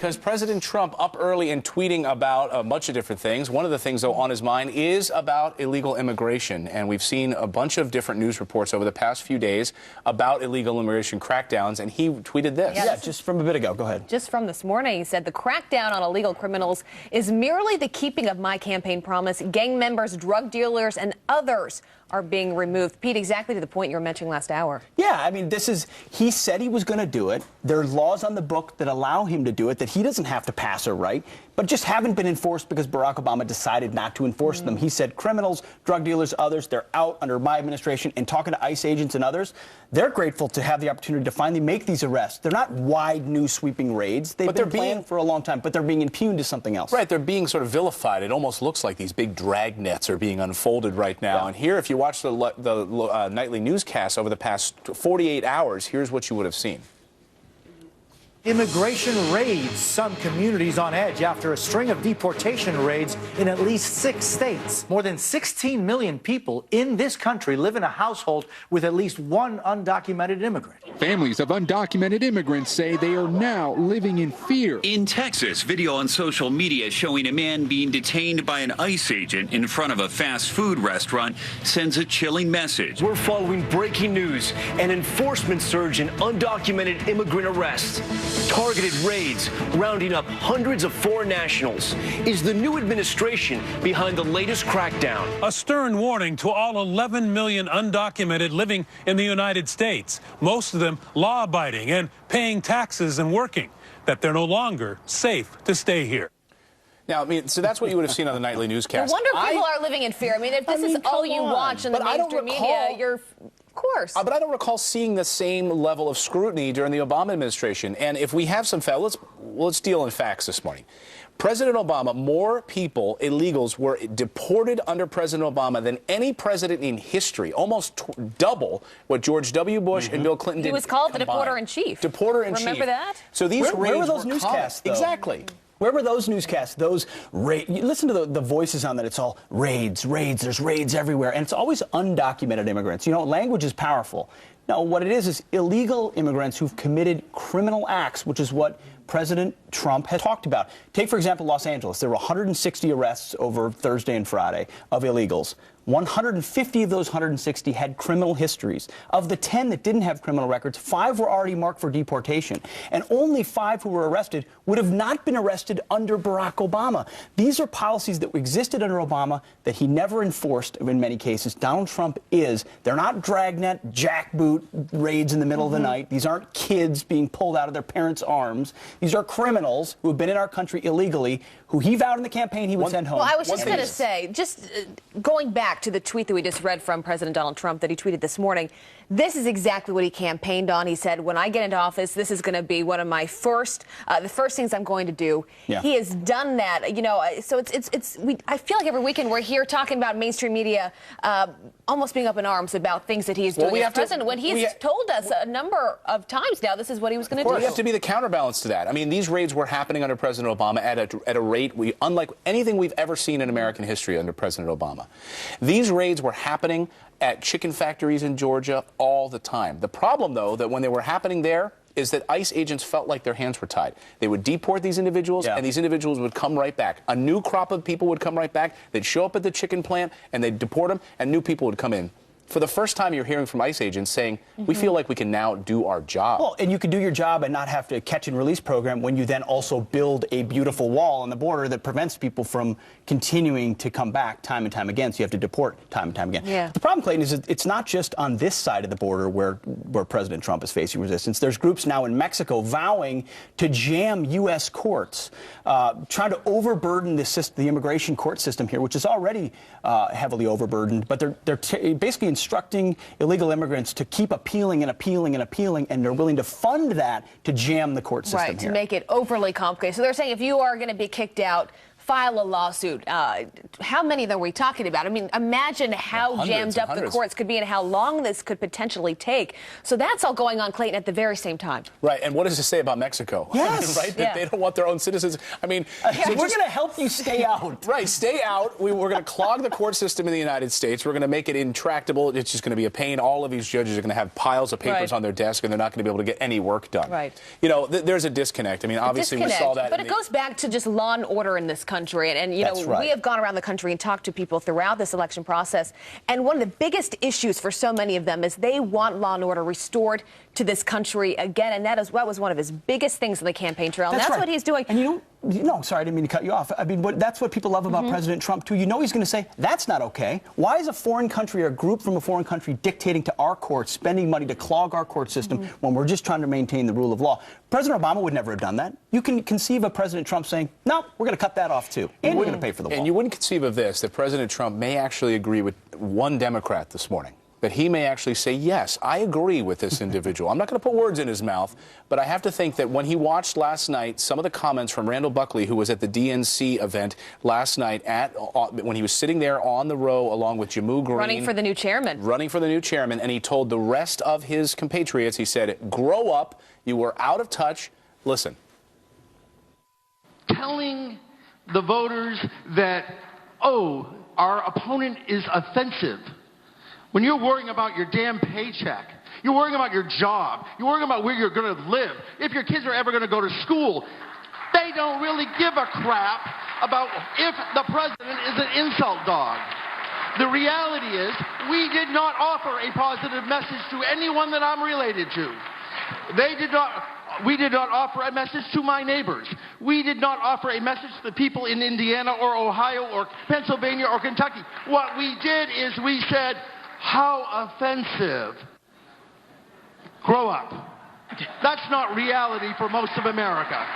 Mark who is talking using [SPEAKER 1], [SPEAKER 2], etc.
[SPEAKER 1] Because President Trump up early and tweeting about a bunch of different things. One of the things, though, on his mind is about illegal immigration. And we've seen a bunch of different news reports over the past few days about illegal immigration crackdowns. And he tweeted this.
[SPEAKER 2] Yeah, just from a bit ago. Go ahead.
[SPEAKER 3] Just from this morning, he said the crackdown on illegal criminals is merely the keeping of my campaign promise. Gang members, drug dealers, and others are being removed. Pete, exactly to the point you were mentioning last hour.
[SPEAKER 2] Yeah, I mean, he said he was going to do it. There are laws on the book that allow him to do it, that he doesn't have to pass or write, but just haven't been enforced because Barack Obama decided not to enforce them. He said criminals, drug dealers, others, they're out under my administration. And talking to ICE agents and others, they're grateful to have the opportunity to finally make these arrests. They're not wide, new, sweeping raids. They've been planned for a long time, but they're being impugned to something else.
[SPEAKER 1] Right, they're being sort of vilified. It almost looks like these big drag nets are being unfolded right now. Yeah. And here, if you watch the nightly newscasts over the past 48 hours, here's what you would have seen.
[SPEAKER 4] Immigration raids, some communities on edge after a string of deportation raids in at least 6 states. More than 16 million people in this country live in a household with at least one undocumented immigrant.
[SPEAKER 5] Families of undocumented immigrants say they are now living in fear.
[SPEAKER 6] In Texas, video on social media showing a man being detained by an ICE agent in front of a fast food restaurant sends a chilling message.
[SPEAKER 7] We're following breaking news, an enforcement surge in undocumented immigrant arrests. Targeted raids, rounding up hundreds of foreign nationals. Is the new administration behind the latest crackdown?
[SPEAKER 8] A stern warning to all 11 million undocumented living in the United States, most of them law-abiding and paying taxes and working, that they're no longer safe to stay here.
[SPEAKER 1] Now, I mean, so that's what you would have seen on the nightly newscast.
[SPEAKER 3] No wonder people are living in fear. I mean, if this is all you watch in the mainstream media, you're... Of course.
[SPEAKER 1] But I don't recall seeing the same level of scrutiny during the Obama administration. And if we have some facts, let's deal in facts this morning. President Obama, more people, illegals, were deported under President Obama than any president in history, almost double what George W. Bush and Bill Clinton did.
[SPEAKER 3] He was called
[SPEAKER 1] combined.
[SPEAKER 3] the deporter-in-chief.
[SPEAKER 1] Deporter-in-chief.
[SPEAKER 3] Remember that?
[SPEAKER 1] So these
[SPEAKER 2] where were those newscasts, though?
[SPEAKER 1] Exactly.
[SPEAKER 2] Where were those newscasts? Those raids? You listen to the voices on that. It's all raids, raids. There's raids everywhere. And it's always undocumented immigrants. You know, language is powerful. No, what it is illegal immigrants who've committed criminal acts, which is what President Trump has talked about. Take, for example, Los Angeles. There were 160 arrests over Thursday and Friday of illegals. 150 of those 160 had criminal histories. Of the 10 that didn't have criminal records, 5 were already marked for deportation. And only 5 who were arrested would have not been arrested under Barack Obama. These are policies that existed under Obama that he never enforced in many cases. Donald Trump is. They're not dragnet, jackboot raids in the middle of the night. These aren't kids being pulled out of their parents' arms. These are criminals who have been in our country illegally, who he vowed in the campaign he would send home.
[SPEAKER 3] Well, I was just going to say, just going back to the tweet that we just read from President Donald Trump that he tweeted this morning, this is exactly what he campaigned on. He said, when I get into office, this is going to be one of my the first things I'm going to do. Yeah. He has done that, you know, so I feel like every weekend we're here talking about mainstream media almost being up in arms about things that he is doing as president, when he's told us a number of times now this is what he was going to do.
[SPEAKER 1] We have to be the counterbalance to that. I mean, these raids were happening under President Obama at a rate unlike anything we've ever seen in American history under President Obama. These raids were happening at chicken factories in Georgia all the time. The problem, though, that when they were happening there is that ICE agents felt like their hands were tied. They would deport these individuals, and these individuals would come right back. A new crop of people would come right back. They'd show up at the chicken plant, and they'd deport them, and new people would come in. For the first time, you're hearing from ICE agents saying, we feel like we can now do our job.
[SPEAKER 2] Well, and you can do your job and not have to catch and release program when you then also build a beautiful wall on the border that prevents people from continuing to come back time and time again. So you have to deport time and time again.
[SPEAKER 3] Yeah.
[SPEAKER 2] The problem, Clayton, is that it's not just on this side of the border where President Trump is facing resistance. There's groups now in Mexico vowing to jam U.S. courts, trying to overburden the immigration court system here, which is already heavily overburdened. But they're basically instructing illegal immigrants to keep appealing and appealing and appealing, and they're willing to fund that to jam the court system
[SPEAKER 3] here. Right, to make it overly complicated. So they're saying if you are going to be kicked out, file a lawsuit. How many are we talking about? I mean, imagine how jammed up the courts could be and how long this could potentially take. So that's all going on, Clayton, at the very same time.
[SPEAKER 1] Right, and what does it say about Mexico?
[SPEAKER 2] Yes.
[SPEAKER 1] Right, that they don't want their own citizens. I mean,
[SPEAKER 2] we're going to help you stay out.
[SPEAKER 1] Right, stay out. We're going to clog the court system in the United States. We're going to make it intractable. It's just going to be a pain. All of these judges are going to have piles of papers on their desk, and they're not going to be able to get any work done.
[SPEAKER 3] Right.
[SPEAKER 1] You know, there's a disconnect. I mean, obviously we saw that.
[SPEAKER 3] But it goes back to just law and order in this country. And you know, we have gone around the country and talked to people throughout this election process. And one of the biggest issues for so many of them is they want law and order restored to this country again. And that was one of his biggest things on the campaign trail. And that's what he's doing.
[SPEAKER 2] And sorry, I didn't mean to cut you off. I mean, that's what people love about President Trump, too. You know he's going to say, that's not okay. Why is a foreign country or a group from a foreign country dictating to our courts, spending money to clog our court system when we're just trying to maintain the rule of law? President Obama would never have done that. You can conceive of President Trump saying, no, we're going to cut that off, too. And we're going to pay for the wall.
[SPEAKER 1] And you wouldn't conceive of this, that President Trump may actually agree with one Democrat this morning. That he may actually say, yes, I agree with this individual. I'm not going to put words in his mouth, but I have to think that when he watched last night some of the comments from Randall Buckley, who was at the DNC event last night when he was sitting there on the row along with Jammu Green.
[SPEAKER 3] Running for the new chairman.
[SPEAKER 1] Running for the new chairman, and he told the rest of his compatriots, he said, grow up, you were out of touch, listen.
[SPEAKER 9] Telling the voters that, oh, our opponent is offensive. When you're worrying about your damn paycheck, you're worrying about your job, you're worrying about where you're going to live, if your kids are ever going to go to school, they don't really give a crap about if the president is an insult dog. The reality is, we did not offer a positive message to anyone that I'm related to. We did not offer a message to my neighbors. We did not offer a message to the people in Indiana or Ohio or Pennsylvania or Kentucky. What we did is we said, how offensive. Grow up. That's not reality for most of America.